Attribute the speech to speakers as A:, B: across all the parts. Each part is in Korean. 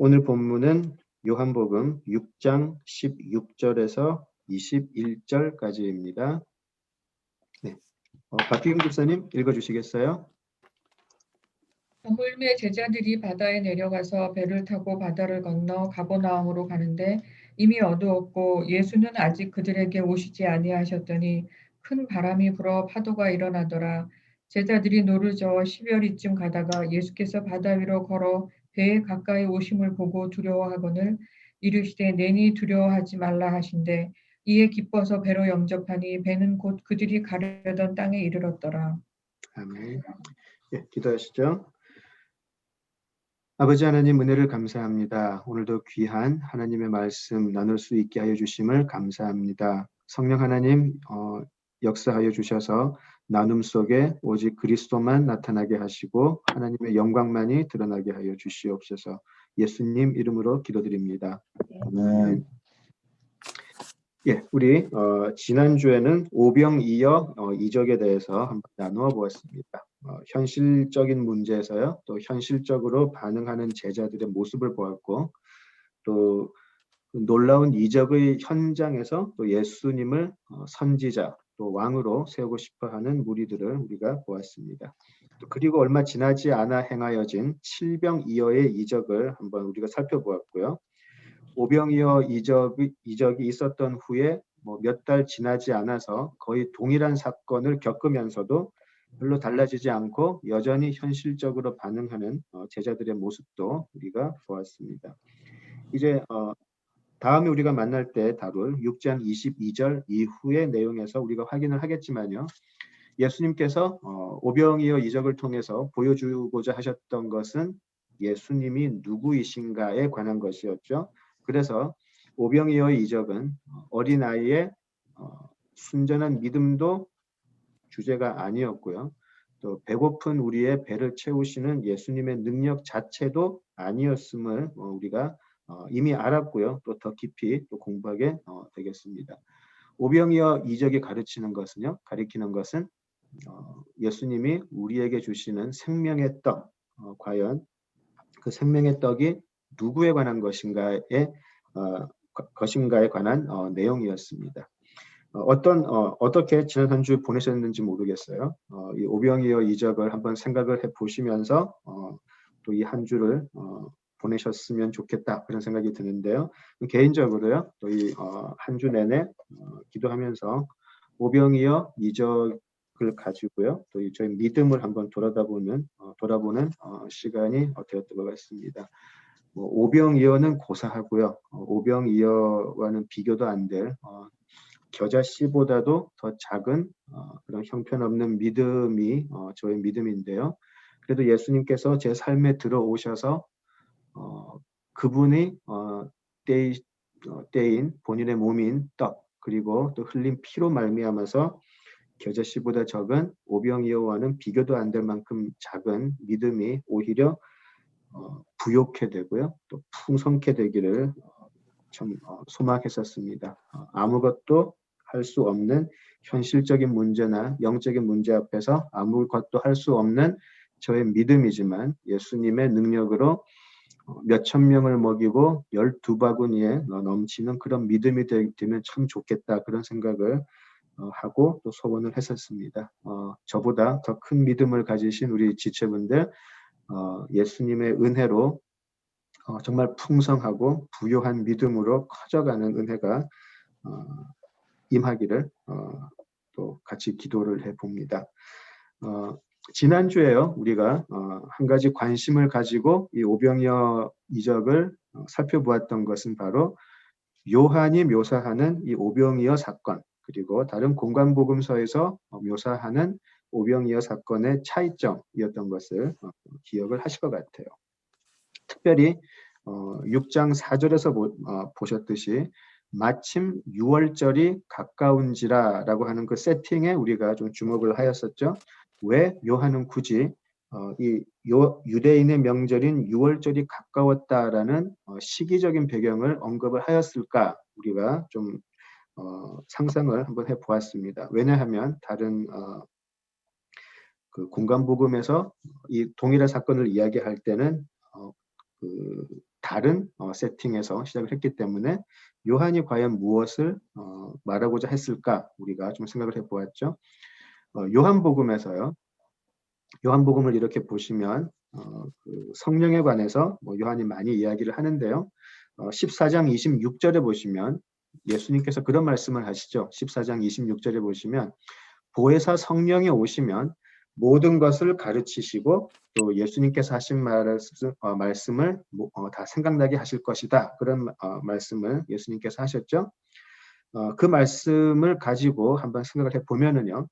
A: 오늘 본문은 요한복음 6장 16절에서 21절까지입니다. 네, 박기금 집사님 읽어주시겠어요?
B: 저물매 제자들이 바다에 내려가서 배를 타고 바다를 건너 가버나움으로 가는데 이미 어두웠고 예수는 아직 그들에게 오시지 아니하셨더니 큰 바람이 불어 파도가 일어나더라. 제자들이 노를 저어 10여리쯤 가다가 예수께서 바다 위로 걸어 배에 가까이 오심을 보고 두려워하거늘 이르시되 내니 두려워하지 말라 하신대 이에 기뻐서 배로 영접하니 배는 곧 그들이 가려던 땅에 이르렀더라.
A: 아멘. 예, 기도하시죠. 아버지 하나님 은혜를 감사합니다. 오늘도 귀한 하나님의 말씀 나눌 수 있게 하여 주심을 감사합니다. 성령 하나님 역사하여 주셔서 나눔 속에 오직 그리스도만 나타나게 하시고 하나님의 영광만이 드러나게 하여 주시옵소서. 예수님 이름으로 기도드립니다. 아멘. 예, 우리 지난주에는 오병이어 이적에 대해서 한번 나누어 보았습니다. 현실적인 문제에서요, 또 현실적으로 반응하는 제자들의 모습을 보았고, 또 놀라운 이적의 현장에서 또 예수님을 선지자, 또 왕으로 세우고 싶어하는 무리들을 우리가 보았습니다. 또 그리고 얼마 지나지 않아 행하여진 칠병이어의 이적을 한번 우리가 살펴보았고요. 오병이어 이적이 있었던 후에 몇 달 지나지 않아서 거의 동일한 사건을 겪으면서도 별로 달라지지 않고 여전히 현실적으로 반응하는 제자들의 모습도 우리가 보았습니다. 이제 다음에 우리가 만날 때 다룰 6장 22절 이후의 내용에서 우리가 확인을 하겠지만요. 예수님께서 오병이어 이적을 통해서 보여주고자 하셨던 것은 예수님이 누구이신가에 관한 것이었죠. 그래서 오병이어의 이적은 어린아이의 순전한 믿음도 주제가 아니었고요. 또 배고픈 우리의 배를 채우시는 예수님의 능력 자체도 아니었음을 우리가 이미 알았고요. 또 더 깊이 또 공부하게 되겠습니다. 오병이어 이적이 가르치는 것은 예수님이 우리에게 주시는 생명의 떡, 과연 그 생명의 떡이 누구에 관한 것인가에 관한 내용이었습니다. 어떻게 지난 한 주 보내셨는지 모르겠어요. 이 오병이어 이적을 한번 생각을 해보시면서 또 이 한 주를 보내셨으면 좋겠다 그런 생각이 드는데요. 개인적으로요, 또 이 한 주 내내 기도하면서 오병이어 이적을 가지고요, 또 저희 믿음을 한번 돌아보는 시간이 되었던 것 같습니다. 오병이어는 고사하고요, 오병이어와는 비교도 안 될 겨자씨보다도 더 작은 그런 형편없는 믿음이 저의 믿음인데요. 그래도 예수님께서 제 삶에 들어오셔서 그분이 때인 본인의 몸인 떡 그리고 또 흘린 피로 말미암아서 겨자씨보다 적은 오병이어와는 비교도 안 될 만큼 작은 믿음이 오히려 부욕해 되고요. 또 풍성케 되기를 참 소망했었습니다. 아무것도 할 수 없는 현실적인 문제나 영적인 문제 앞에서 아무것도 할 수 없는 저의 믿음이지만 예수님의 능력으로 몇천 명을 먹이고 12바구니에 넘치는 그런 믿음이 되면 참 좋겠다 그런 생각을 하고 또 소원을 했었습니다. 저보다 더 큰 믿음을 가지신 우리 지체분들 예수님의 은혜로 정말 풍성하고 부요한 믿음으로 커져가는 은혜가 임하기를 또 같이 기도를 해봅니다. 지난주에요, 우리가 한 가지 관심을 가지고 이 오병이어 이적을 살펴보았던 것은 바로 요한이 묘사하는 이 오병이어 사건, 그리고 다른 공관복음서에서 묘사하는 오병이어 사건의 차이점이었던 것을 기억을 하실 것 같아요. 특별히 6장 4절에서 보셨듯이 마침 6월절이 가까운지라라고 하는 그 세팅에 우리가 좀 주목을 하였었죠. 왜 요한은 굳이 이 유대인의 명절인 6월절이 가까웠다라는 시기적인 배경을 언급을 하였을까? 우리가 좀 상상을 한번 해보았습니다. 왜냐하면 다른 그 공관복음에서 이 동일한 사건을 이야기할 때는 그 다른 세팅에서 시작을 했기 때문에 요한이 과연 무엇을 말하고자 했을까 우리가 좀 생각을 해보았죠. 요한복음에서요. 요한복음을 이렇게 보시면 그 성령에 관해서 요한이 많이 이야기를 하는데요. 14장 26절에 보시면 예수님께서 그런 말씀을 하시죠. 14장 26절에 보시면 보혜사 성령이 오시면 모든 것을 가르치시고 또 예수님께서 하신 말씀을 다 생각나게 하실 것이다. 그런 말씀을 예수님께서 하셨죠. 그 말씀을 가지고 한번 생각을 해보면은요.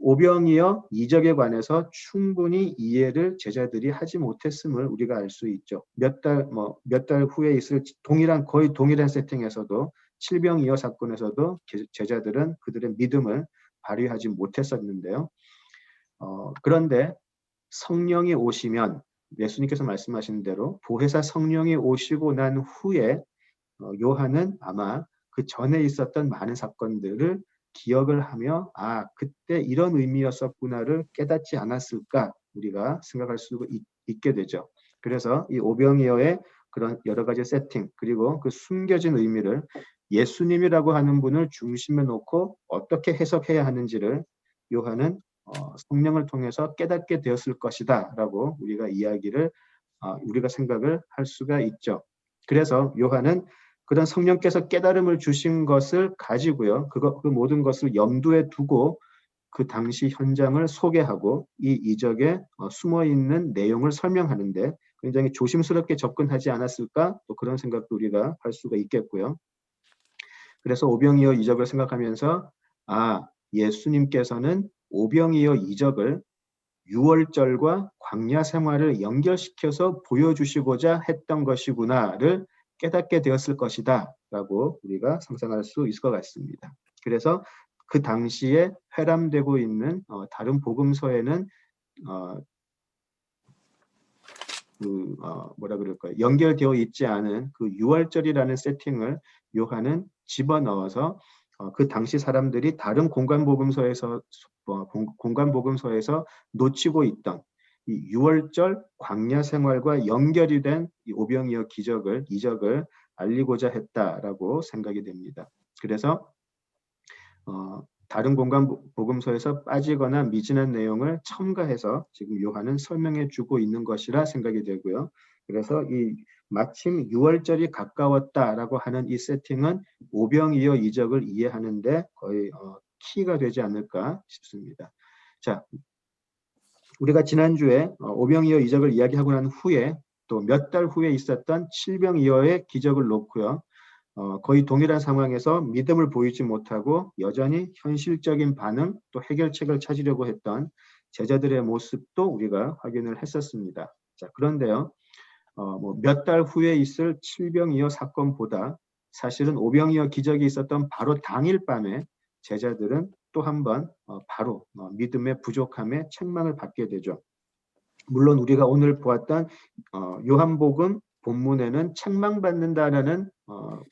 A: 오병이어 이적에 관해서 충분히 이해를 제자들이 하지 못했음을 우리가 알 수 있죠. 몇 달 후에 있을 거의 동일한 세팅에서도 칠병이어 사건에서도 제자들은 그들의 믿음을 발휘하지 못했었는데요. 그런데 성령이 오시면 예수님께서 말씀하신 대로 보혜사 성령이 오시고 난 후에 요한은 아마 그 전에 있었던 많은 사건들을 기억을 하며 그때 이런 의미였었구나를 깨닫지 않았을까 우리가 생각할 수 있게 되죠. 그래서 이 오병이어의 그런 여러 가지 세팅 그리고 그 숨겨진 의미를 예수님이라고 하는 분을 중심에 놓고 어떻게 해석해야 하는지를 요한은 성령을 통해서 깨닫게 되었을 것이다 라고 우리가 생각을 할 수가 있죠. 그래서 요한은 그런 성령께서 깨달음을 주신 것을 가지고요. 그 모든 것을 염두에 두고 그 당시 현장을 소개하고 이 이적에 숨어 있는 내용을 설명하는데 굉장히 조심스럽게 접근하지 않았을까? 또 그런 생각도 우리가 할 수가 있겠고요. 그래서 오병이어 이적을 생각하면서 예수님께서는 오병이어 이적을 유월절과 광야 생활을 연결시켜서 보여주시고자 했던 것이구나를 깨닫게 되었을 것이다 라고 우리가 상상할 수 있을 것 같습니다. 그래서 그 당시에 회람되고 있는 다른 복음서에는 연결되어 있지 않은 그 유월절이라는 세팅을 요한은 집어넣어서 그 당시 사람들이 다른 공간복음서에서 놓치고 있던 이 유월절 광야 생활과 연결이 된 이 오병이어 이적을 알리고자 했다라고 생각이 됩니다. 그래서 다른 공간 복음서에서 빠지거나 미진한 내용을 첨가해서 지금 요한은 설명해 주고 있는 것이라 생각이 되고요. 그래서 이 마침 6월절이 가까웠다라고 하는 이 세팅은 오병이어 이적을 이해하는데 거의 키가 되지 않을까 싶습니다. 자, 우리가 지난주에 오병이어 이적을 이야기하고 난 후에 또 몇 달 후에 있었던 칠병이어의 기적을 놓고요. 거의 동일한 상황에서 믿음을 보이지 못하고 여전히 현실적인 반응 또 해결책을 찾으려고 했던 제자들의 모습도 우리가 확인을 했었습니다. 자, 그런데요. 몇 달 후에 있을 칠병이어 사건보다 사실은 오병이어 기적이 있었던 바로 당일 밤에 제자들은 또 한 번 바로 믿음의 부족함에 책망을 받게 되죠. 물론 우리가 오늘 보았던 요한복음 본문에는 책망받는다라는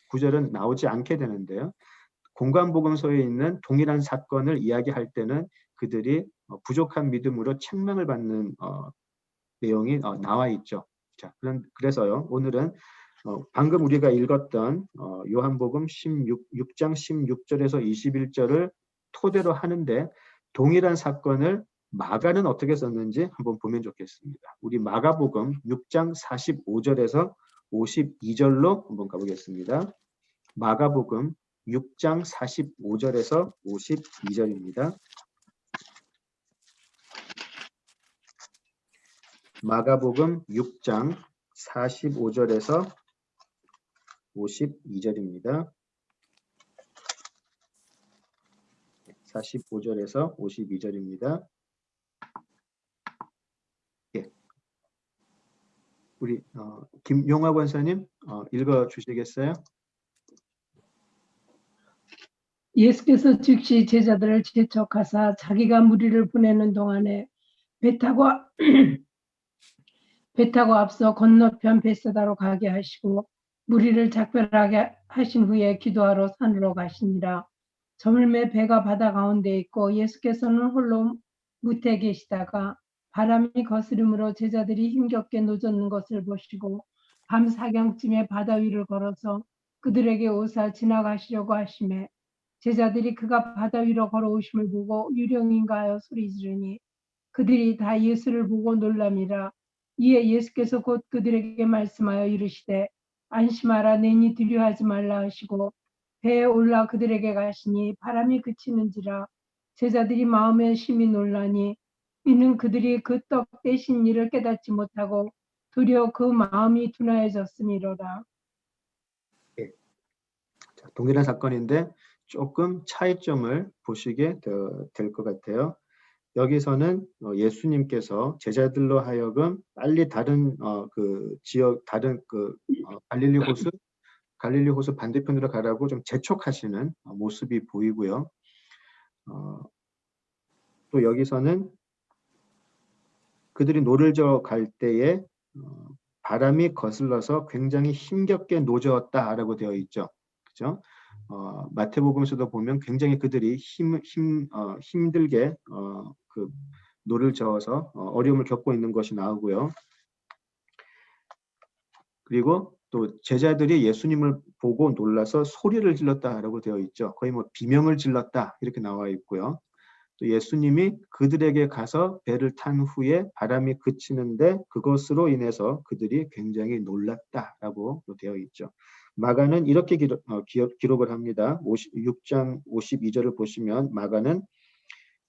A: 구절은 나오지 않게 되는데요. 공관복음서에 있는 동일한 사건을 이야기할 때는 그들이 부족한 믿음으로 책망을 받는 내용이 나와 있죠. 자, 그래서요. 오늘은 방금 우리가 읽었던 요한복음 6장 16절에서 21절을 토대로 하는데 동일한 사건을 마가는 어떻게 썼는지 한번 보면 좋겠습니다. 우리 마가복음 6장 45절에서 52절로 한번 가보겠습니다. 마가복음 6장 45절에서 52절입니다. 마가복음 6장 45절에서 52절입니다. 45절에서 52절입니다. 예. 우리 김용화 권사님 읽어 주시겠어요?
C: 예수께서 즉시 제자들을 재촉하사 자기가 무리를 보내는 동안에 배 타고 앞서 건너편 벳사다로 가게 하시고 무리를 작별하게 하신 후에 기도하러 산으로 가시니라. 저물매 배가 바다 가운데 있고 예수께서는 홀로 무태에 계시다가 바람이 거스름으로 제자들이 힘겹게 노젓는 것을 보시고 밤 사경쯤에 바다 위를 걸어서 그들에게 오사 지나가시려고 하시매 제자들이 그가 바다 위로 걸어오심을 보고 유령인가 하여 소리 지르니 그들이 다 예수를 보고 놀람이라. 이에 예수께서 곧 그들에게 말씀하여 이르시되 안심하라, 내니 두려워하지 말라 하시고 배에 올라 그들에게 가시니 바람이 그치는지라. 제자들이 마음에 심히 놀라니 이는 그들이 그 떡 떼신 일을 깨닫지 못하고 도리어 그 마음이 둔하여졌음이로라.
A: 예. 자, 동일한 사건인데 조금 차이점을 보시게 될 것 같아요. 여기서는 예수님께서 제자들로 하여금 빨리 다른 그 지역 다른 갈릴리 호수 반대편으로 가라고 좀 재촉하시는 모습이 보이고요. 또 여기서는 그들이 노를 저어 갈 때에 바람이 거슬러서 굉장히 힘겹게 노저었다라고 되어 있죠. 그죠? 마태복음에서도 보면 굉장히 그들이 힘들게 그 노를 저어서 어려움을 겪고 있는 것이 나오고요. 그리고 또 제자들이 예수님을 보고 놀라서 소리를 질렀다라고 되어 있죠. 거의 뭐 비명을 질렀다 이렇게 나와 있고요. 또 예수님이 그들에게 가서 배를 탄 후에 바람이 그치는데 그것으로 인해서 그들이 굉장히 놀랐다라고 되어 있죠. 마가는 이렇게 기록을 합니다. 6장 52절을 보시면 마가는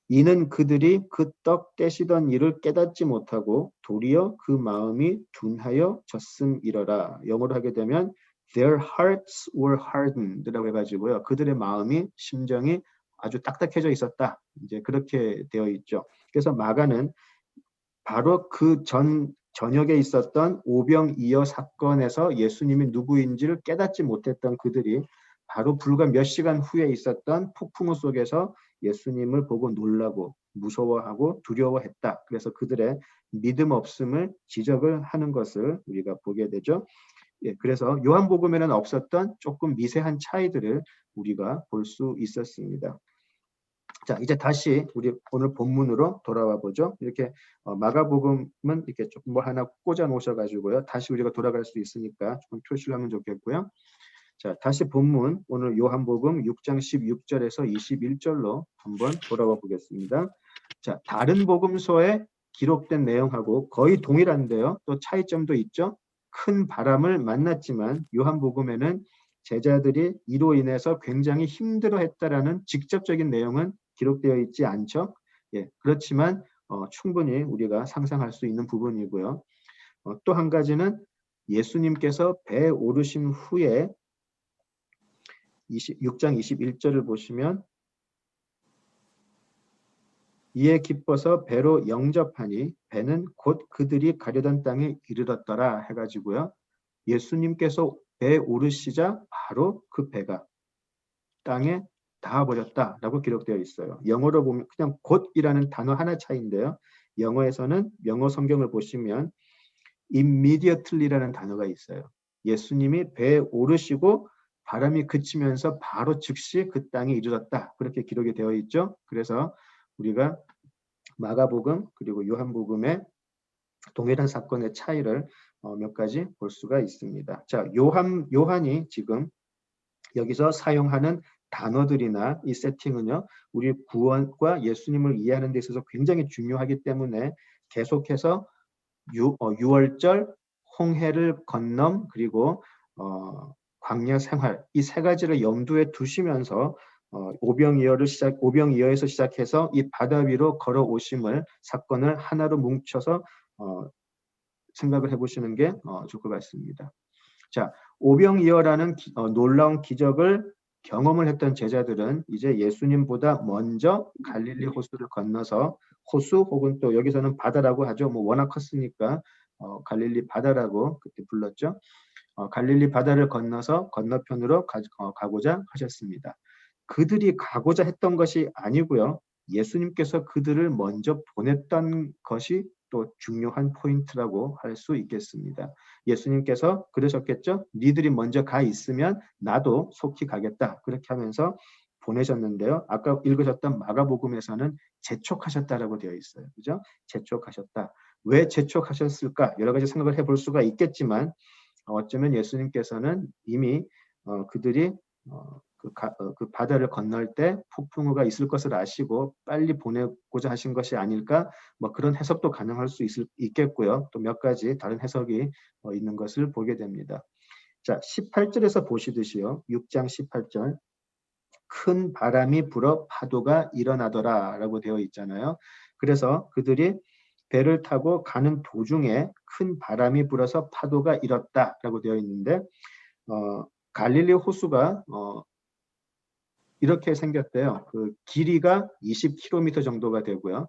A: 이는 그들이 그 떡 떼시던 일을 깨닫지 못하고 도리어 그 마음이 둔하여 졌음이러라. 영어로 하게 되면 their hearts were hardened라고 해가지고요. 그들의 마음이 심정이 아주 딱딱해져 있었다. 이제 그렇게 되어 있죠. 그래서 마가는 바로 그 저녁에 있었던 오병이어 사건에서 예수님이 누구인지를 깨닫지 못했던 그들이 바로 불과 몇 시간 후에 있었던 폭풍우 속에서 예수님을 보고 놀라고 무서워하고 두려워했다. 그래서 그들의 믿음 없음을 지적을 하는 것을 우리가 보게 되죠. 예, 그래서 요한복음에는 없었던 조금 미세한 차이들을 우리가 볼 수 있었습니다. 자, 이제 다시 우리 오늘 본문으로 돌아와 보죠. 이렇게 마가복음은 이렇게 조금 뭐 하나 꽂아 놓으셔가지고요. 다시 우리가 돌아갈 수 있으니까 조금 표시를 하면 좋겠고요. 자, 다시 본문 오늘 요한복음 6장 16절에서 21절로 한번 돌아와 보겠습니다. 자, 다른 복음서에 기록된 내용하고 거의 동일한데요. 또 차이점도 있죠. 큰 바람을 만났지만 요한복음에는 제자들이 이로 인해서 굉장히 힘들어했다라는 직접적인 내용은 기록되어 있지 않죠. 예, 그렇지만 충분히 우리가 상상할 수 있는 부분이고요. 또 한 가지는 예수님께서 배에 오르신 후에 6장 21절을 보시면 이에 기뻐서 배로 영접하니 배는 곧 그들이 가려던 땅에 이르렀더라 해가지고요. 예수님께서 배에 오르시자 바로 그 배가 땅에 닿아버렸다라고 기록되어 있어요. 영어로 보면 그냥 곧이라는 단어 하나 차이인데요. 영어에서는 영어 성경을 보시면 immediately라는 단어가 있어요. 예수님이 배에 오르시고 바람이 그치면서 바로 즉시 그 땅에 이르렀다. 그렇게 기록이 되어 있죠. 그래서 우리가 마가복음 그리고 요한복음의 동일한 사건의 차이를 몇 가지 볼 수가 있습니다. 자, 요한이 지금 여기서 사용하는 단어들이나 이 세팅은요, 우리 구원과 예수님을 이해하는 데 있어서 굉장히 중요하기 때문에 계속해서 유월절, 홍해를 건넘, 그리고 광야 생활 이 세 가지를 염두에 두시면서 오병이어에서 시작해서 이 바다 위로 걸어오심을 사건을 하나로 뭉쳐서 생각을 해보시는 게 좋을 것 같습니다. 자, 오병이어라는 놀라운 기적을 경험을 했던 제자들은 이제 예수님보다 먼저 갈릴리 호수를 건너서 호수 혹은 또 여기서는 바다라고 하죠. 뭐 워낙 컸으니까 갈릴리 바다라고 그때 불렀죠. 갈릴리 바다를 건너서 건너편으로 가고자 하셨습니다. 그들이 가고자 했던 것이 아니고요. 예수님께서 그들을 먼저 보냈던 것이 또 중요한 포인트라고 할 수 있겠습니다. 예수님께서 그러셨겠죠? 니들이 먼저 가 있으면 나도 속히 가겠다. 그렇게 하면서 보내셨는데요. 아까 읽으셨던 마가복음에서는 재촉하셨다라고 되어 있어요. 그죠? 재촉하셨다. 왜 재촉하셨을까? 여러 가지 생각을 해볼 수가 있겠지만 어쩌면 예수님께서는 이미 그들이 그 바다를 건널 때 폭풍우가 있을 것을 아시고 빨리 보내고자 하신 것이 아닐까, 뭐 그런 해석도 가능할 수 있겠고요. 또 몇 가지 다른 해석이 있는 것을 보게 됩니다. 자, 18절에서 보시듯이요. 6장 18절. 큰 바람이 불어 파도가 일어나더라 라고 되어 있잖아요. 그래서 그들이 배를 타고 가는 도중에 큰 바람이 불어서 파도가 일었다 라고 되어 있는데, 갈릴리 호수가 이렇게 생겼대요. 그 길이가 20km 정도가 되고요.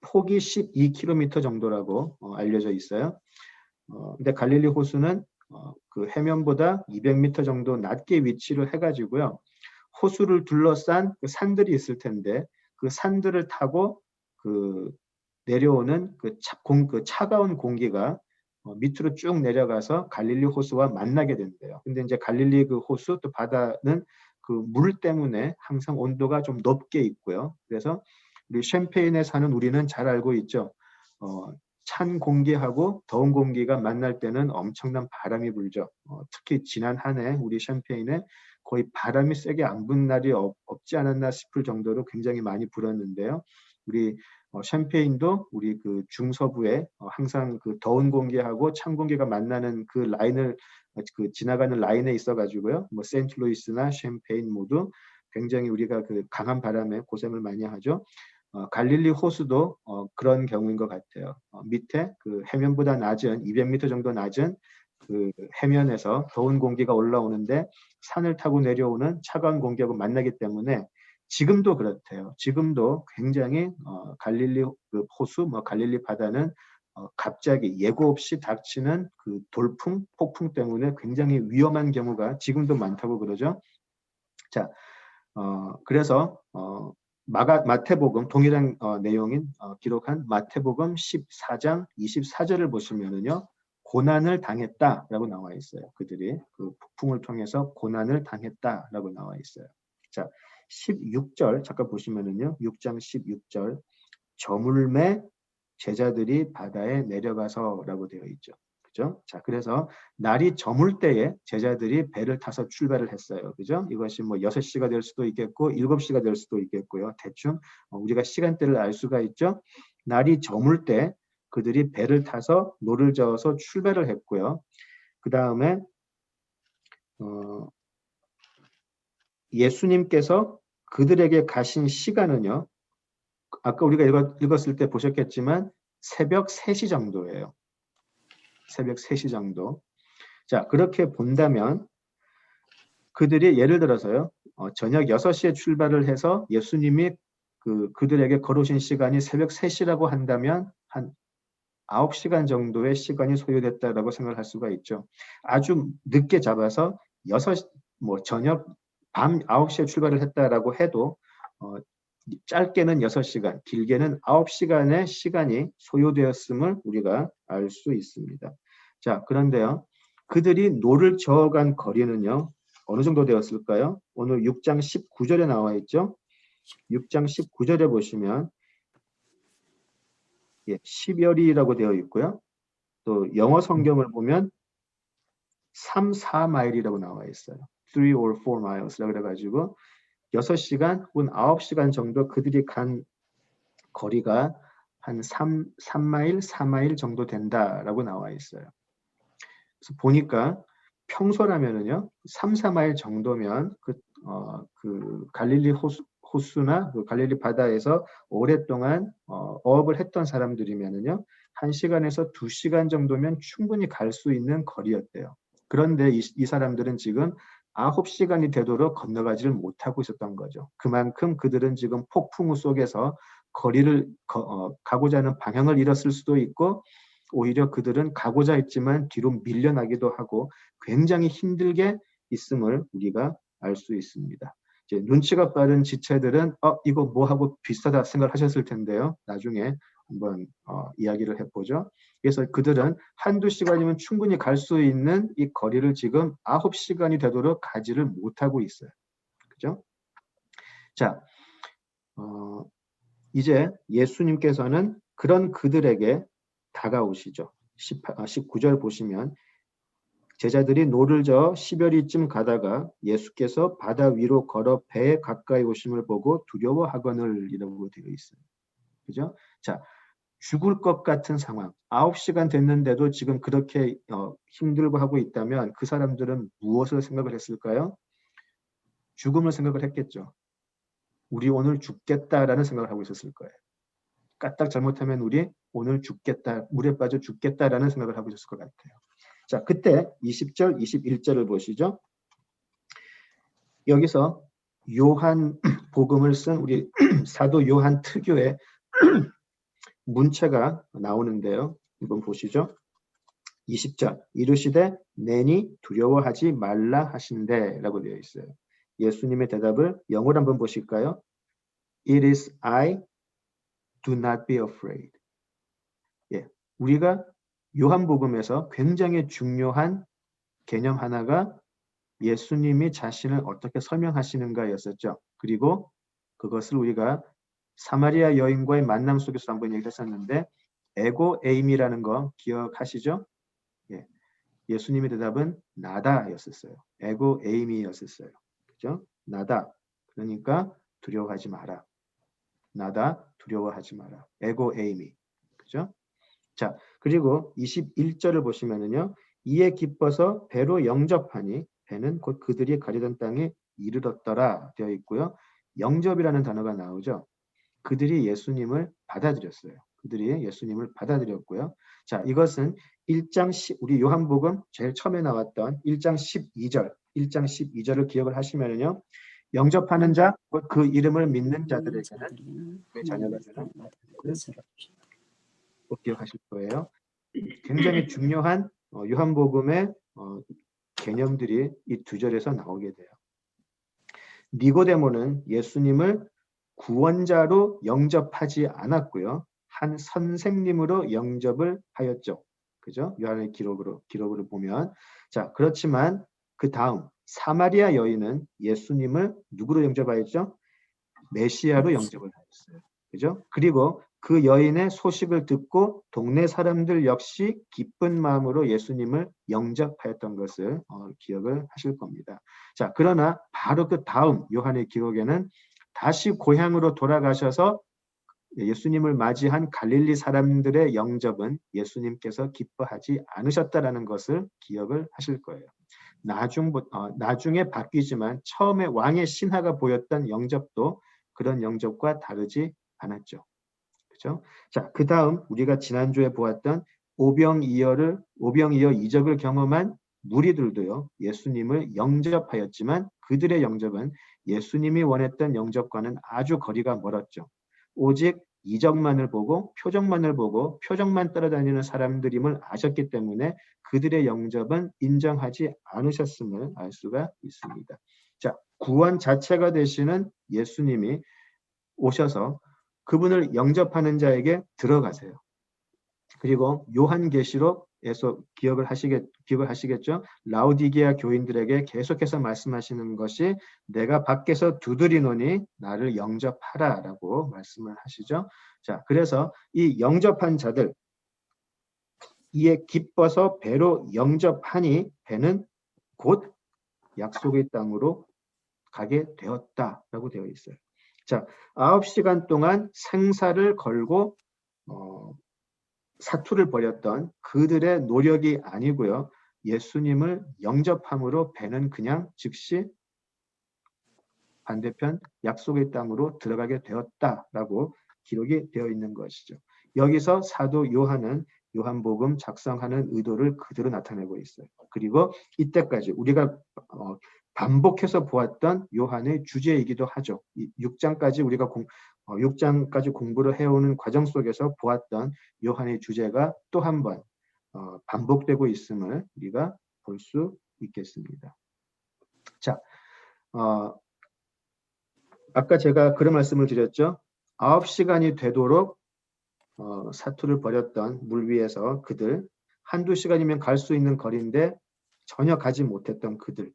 A: 폭이 12km 정도라고 알려져 있어요. 근데 갈릴리 호수는 그 해면보다 200m 정도 낮게 위치를 해가지고요. 호수를 둘러싼 그 산들이 있을 텐데 그 산들을 타고 그 내려오는 그 차가운 공기가 밑으로 쭉 내려가서 갈릴리 호수와 만나게 된대요. 근데 이제 갈릴리 그 호수 또 바다는 그 물 때문에 항상 온도가 좀 높게 있고요. 그래서 우리 샴페인에 사는 우리는 잘 알고 있죠. 찬 공기하고 더운 공기가 만날 때는 엄청난 바람이 불죠. 특히 지난 한 해 우리 샴페인에 거의 바람이 세게 안 분 날이 없지 않았나 싶을 정도로 굉장히 많이 불었는데요. 우리 샴페인도 우리 그 중서부에 항상 그 더운 공기하고 찬 공기가 만나는 그 라인을 그 지나가는 라인에 있어가지고요. 뭐 세인트루이스나 샴페인 모두 굉장히 우리가 그 강한 바람에 고생을 많이 하죠. 갈릴리 호수도 그런 경우인 것 같아요. 밑에 그 해면보다 낮은 200m 정도 낮은 그 해면에서 더운 공기가 올라오는데 산을 타고 내려오는 차가운 공기하고 만나기 때문에 지금도 그렇대요. 지금도 굉장히 갈릴리 그 호수, 뭐 갈릴리 바다는 갑자기 예고 없이 닥치는 그 돌풍, 폭풍 때문에 굉장히 위험한 경우가 지금도 많다고 그러죠. 자, 그래서 마태복음 동일한 내용인 기록한 마태복음 14장 24절을 보시면은요. 고난을 당했다라고 나와 있어요. 그들이 그 폭풍을 통해서 고난을 당했다라고 나와 있어요. 자, 16절 잠깐 보시면은요. 6장 16절 저물매 제자들이 바다에 내려가서라고 되어 있죠. 그죠? 자, 그래서 날이 저물 때에 제자들이 배를 타서 출발을 했어요. 그죠? 이것이 뭐 6시가 될 수도 있겠고 7시가 될 수도 있겠고요. 대충 우리가 시간대를 알 수가 있죠. 날이 저물 때 그들이 배를 타서 노를 저어서 출발을 했고요. 그 다음에 예수님께서 그들에게 가신 시간은요. 아까 우리가 읽었을 때 보셨겠지만 새벽 3시 정도예요. 새벽 3시 정도. 자, 그렇게 본다면 그들이 예를 들어서요. 저녁 6시에 출발을 해서 예수님이 그들에게 걸으신 시간이 새벽 3시라고 한다면 한 9시간 정도의 시간이 소요됐다라고 생각할 수가 있죠. 아주 늦게 잡아서 저녁 밤 9시에 출발을 했다라고 해도 짧게는 6시간, 길게는 9시간의 시간이 소요되었음을 우리가 알 수 있습니다. 자, 그런데요. 그들이 노를 저어간 거리는요. 어느 정도 되었을까요? 오늘 6장 19절에 나와 있죠. 6장 19절에 보시면 10여리라고 되어 있고요. 또 영어 성경을 보면 3, 4마일이라고 나와 있어요. 3 or 4 miles라고 그래가지고 6시간 혹은 9시간 정도 그들이 간 거리가 한 3마일, 4마일 정도 된다라고 나와 있어요. 그래서 보니까 평소라면은요, 3, 4마일 정도면 그 갈릴리 호수나 그 갈릴리 바다에서 오랫동안 어업을 했던 사람들이면은요, 1시간에서 2시간 정도면 충분히 갈 수 있는 거리였대요. 그런데 이 사람들은 지금 9시간이 되도록 건너가지를 못하고 있었던 거죠. 그만큼 그들은 지금 폭풍우 속에서 거리를 가고자 하는 방향을 잃었을 수도 있고 오히려 그들은 가고자 했지만 뒤로 밀려나기도 하고 굉장히 힘들게 있음을 우리가 알 수 있습니다. 이제 눈치가 빠른 지체들은 이거 뭐하고 비슷하다 생각하셨을 텐데요. 나중에 한번 이야기를 해보죠. 그래서 그들은 한두 시간이면 충분히 갈 수 있는 이 거리를 지금 9시간이 되도록 가지를 못하고 있어요. 그죠? 자, 이제 예수님께서는 그런 그들에게 다가오시죠. 19절 보시면 제자들이 노를 저어 10여리쯤 가다가 예수께서 바다 위로 걸어 배에 가까이 오심을 보고 두려워하거늘 이라고 되어 있어요. 그죠? 자, 죽을 것 같은 상황. 9시간 됐는데도 지금 그렇게 힘들고 하고 있다면 그 사람들은 무엇을 생각을 했을까요? 죽음을 생각을 했겠죠. 우리 오늘 죽겠다라는 생각을 하고 있었을 거예요. 까딱 잘못하면 우리 오늘 죽겠다, 물에 빠져 죽겠다라는 생각을 하고 있었을 것 같아요. 자, 그때 20절, 21절을 보시죠. 여기서 요한 복음을 쓴 우리 사도 요한 특유의 문체가 나오는데요. 한번 보시죠. 20절 이르시되 내니 두려워하지 말라 하신대 라고 되어 있어요. 예수님의 대답을 영어로 한번 보실까요? It is I, do not be afraid. 예, 우리가 요한복음에서 굉장히 중요한 개념 하나가 예수님이 자신을 어떻게 설명하시는가였었죠. 그리고 그것을 우리가 사마리아 여인과의 만남 속에서 한번 얘기했었는데 에고 에임이라는 거 기억하시죠? 예, 예수님의 대답은 나다였었어요. 에고 에임이었었어요. 그죠? 나다. 그러니까 두려워하지 마라. 나다. 두려워하지 마라. 에고 에임이. 그죠? 자, 그리고 21절을 보시면은요. 이에 기뻐서 배로 영접하니 배는 곧 그들이 가려던 땅에 이르렀더라 되어 있고요. 영접이라는 단어가 나오죠. 그들이 예수님을 받아들였어요. 그들이 예수님을 받아들였고요. 자, 이것은 1장 10, 우리 요한복음 제일 처음에 나왔던 1장 12절, 1장 12절을 기억을 하시면은요. 영접하는 자, 곧 그 이름을 믿는 자들에게는 그 자녀가 되는 꼭 기억하실 거예요. 굉장히 중요한 요한복음의 개념들이 이 두 절에서 나오게 돼요. 니고데모는 예수님을 구원자로 영접하지 않았고요. 한 선생님으로 영접을 하였죠. 그죠? 요한의 기록으로 보면. 자, 그렇지만 그 다음 사마리아 여인은 예수님을 누구로 영접하였죠? 메시아로 영접을 하였어요. 그죠? 그리고 그 여인의 소식을 듣고 동네 사람들 역시 기쁜 마음으로 예수님을 영접하였던 것을 기억을 하실 겁니다. 자, 그러나 바로 그 다음 요한의 기록에는 다시 고향으로 돌아가셔서 예수님을 맞이한 갈릴리 사람들의 영접은 예수님께서 기뻐하지 않으셨다라는 것을 기억을 하실 거예요. 나중에 바뀌지만 처음에 왕의 신하가 보였던 영접도 그런 영접과 다르지 않았죠. 그죠? 자, 그 다음 우리가 지난주에 보았던 오병이어 이적을 경험한 무리들도요, 예수님을 영접하였지만 그들의 영접은 예수님이 원했던 영접과는 아주 거리가 멀었죠. 오직 이적만을 보고 표정만 따라다니는 사람들임을 아셨기 때문에 그들의 영접은 인정하지 않으셨음을 알 수가 있습니다. 자, 구원 자체가 되시는 예수님이 오셔서 그분을 영접하는 자에게 들어가세요. 그리고 요한계시록에서 기억을 하시겠죠? 라우디게아 교인들에게 계속해서 말씀하시는 것이 내가 밖에서 두드리노니 나를 영접하라라고 말씀을 하시죠. 자, 그래서 이 영접한 자들 이에 기뻐서 배로 영접하니 배는 곧 약속의 땅으로 가게 되었다라고 되어 있어요. 자, 9시간 동안 생사를 걸고 사투를 벌였던 그들의 노력이 아니고요. 예수님을 영접함으로 배는 그냥 즉시 반대편 약속의 땅으로 들어가게 되었다라고 기록이 되어 있는 것이죠. 여기서 사도 요한은 요한복음 작성하는 의도를 그대로 나타내고 있어요. 그리고 이때까지 우리가 반복해서 보았던 요한의 주제이기도 하죠. 6장까지 우리가 6장까지 공부를 해오는 과정 속에서 보았던 요한의 주제가 또 한 번 반복되고 있음을 우리가 볼 수 있겠습니다. 자, 아까 제가 그런 말씀을 드렸죠. 9시간이 되도록 사투를 벌였던 물 위에서 그들, 한두 시간이면 갈 수 있는 거리인데 전혀 가지 못했던 그들.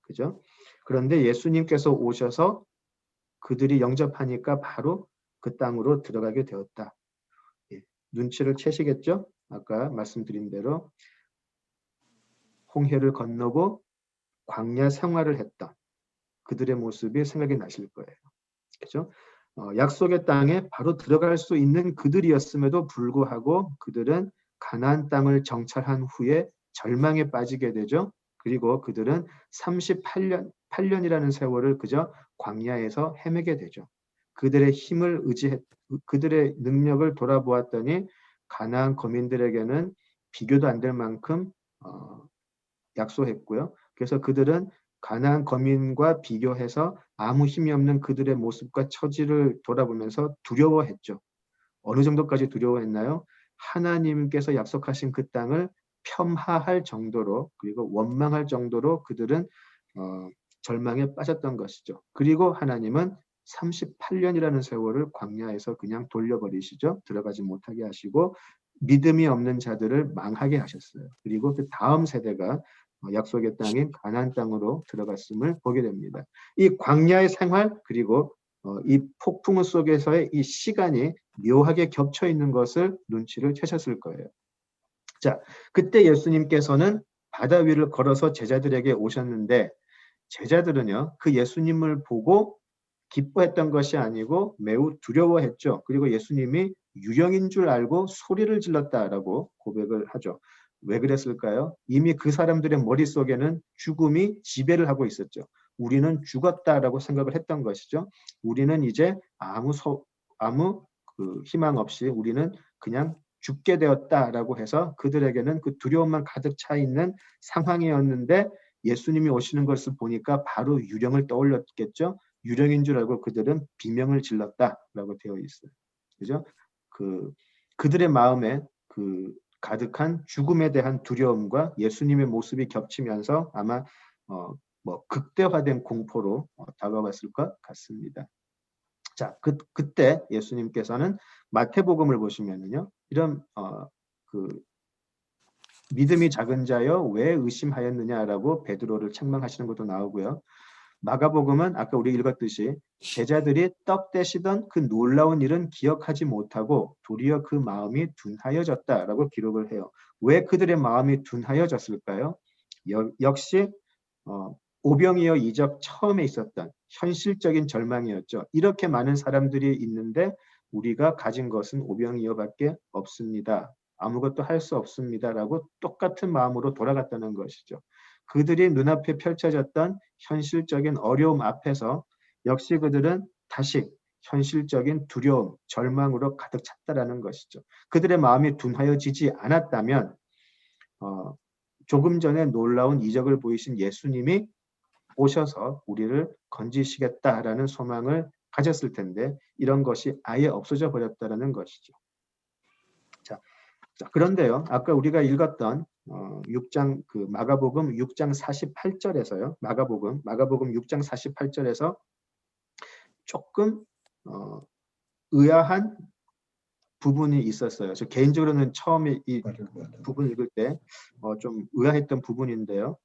A: 그죠? 그런데 예수님께서 오셔서 그들이 영접하니까 바로 그 땅으로 들어가게 되었다. 예, 눈치를 채시겠죠? 아까 말씀드린 대로 홍해를 건너고 광야 생활을 했던 그들의 모습이 생각이 나실 거예요. 그죠? 약속의 땅에 바로 들어갈 수 있는 그들이었음에도 불구하고 그들은 가나안 땅을 정찰한 후에 절망에 빠지게 되죠. 그리고 그들은 38년이라는 세월을 그저 광야에서 헤매게 되죠. 그들의 힘을 그들의 능력을 돌아보았더니 가나안 거민들에게는 비교도 안 될 만큼 약소했고요. 그래서 그들은 가나안 거민과 비교해서 아무 힘이 없는 그들의 모습과 처지를 돌아보면서 두려워했죠. 어느 정도까지 두려워했나요? 하나님께서 약속하신 그 땅을 폄하할 정도로, 그리고 원망할 정도로 그들은 절망에 빠졌던 것이죠. 그리고 하나님은 38년이라는 세월을 광야에서 그냥 돌려버리시죠. 들어가지 못하게 하시고 믿음이 없는 자들을 망하게 하셨어요. 그리고 그 다음 세대가 약속의 땅인 가나안 땅으로 들어갔음을 보게 됩니다. 이 광야의 생활, 그리고 이 폭풍 속에서의 이 시간이 묘하게 겹쳐 있는 것을 눈치를 채셨을 거예요. 자, 그때 예수님께서는 바다 위를 걸어서 제자들에게 오셨는데 제자들은요, 그 예수님을 보고 기뻐했던 것이 아니고 매우 두려워했죠. 그리고 예수님이 유령인 줄 알고 소리를 질렀다라고 고백을 하죠. 왜 그랬을까요? 이미 그 사람들의 머릿속에는 죽음이 지배를 하고 있었죠. 우리는 죽었다라고 생각을 했던 것이죠. 우리는 이제 아무 그 희망 없이 우리는 그냥 죽게 되었다라고 해서 그들에게는 그 두려움만 가득 차 있는 상황이었는데 예수님이 오시는 것을 보니까 바로 유령을 떠올렸겠죠. 유령인 줄 알고 그들은 비명을 질렀다라고 되어 있어요. 그죠? 그들의 마음에 그 가득한 죽음에 대한 두려움과 예수님의 모습이 겹치면서 아마 극대화된 공포로 다가왔을 것 같습니다. 자, 그때 예수님께서는 마태복음을 보시면은요, 이런 믿음이 작은 자여 왜 의심하였느냐라고 베드로를 책망하시는 것도 나오고요. 마가복음은 아까 우리 읽었듯이 제자들이 떡 떼시던 그 놀라운 일은 기억하지 못하고 도리어 그 마음이 둔하여졌다라고 기록을 해요. 왜 그들의 마음이 둔하여졌을까요? 역시 오병이어 이적 처음에 있었던 현실적인 절망이었죠. 이렇게 많은 사람들이 있는데 우리가 가진 것은 오병이어밖에 없습니다. 아무것도 할 수 없습니다라고 똑같은 마음으로 돌아갔다는 것이죠. 그들이 눈앞에 펼쳐졌던 현실적인 어려움 앞에서 역시 그들은 다시 현실적인 두려움, 절망으로 가득 찼다라는 것이죠. 그들의 마음이 둔하여지지 않았다면 조금 전에 놀라운 이적을 보이신 예수님이 오셔서 우리를 건지시겠다라는 소망을 가졌을 텐데 이런 것이 아예 없어져 버렸다라는 것이죠. 자, 그런데요. 아까 우리가 읽었던 6장 마가복음 6장 48절에서요. 마가복음 6장 48절에서 조금 의아한 부분이 있었어요. 저 개인적으로는 처음에 이 부분 읽을 때 좀 의아했던 부분인데요.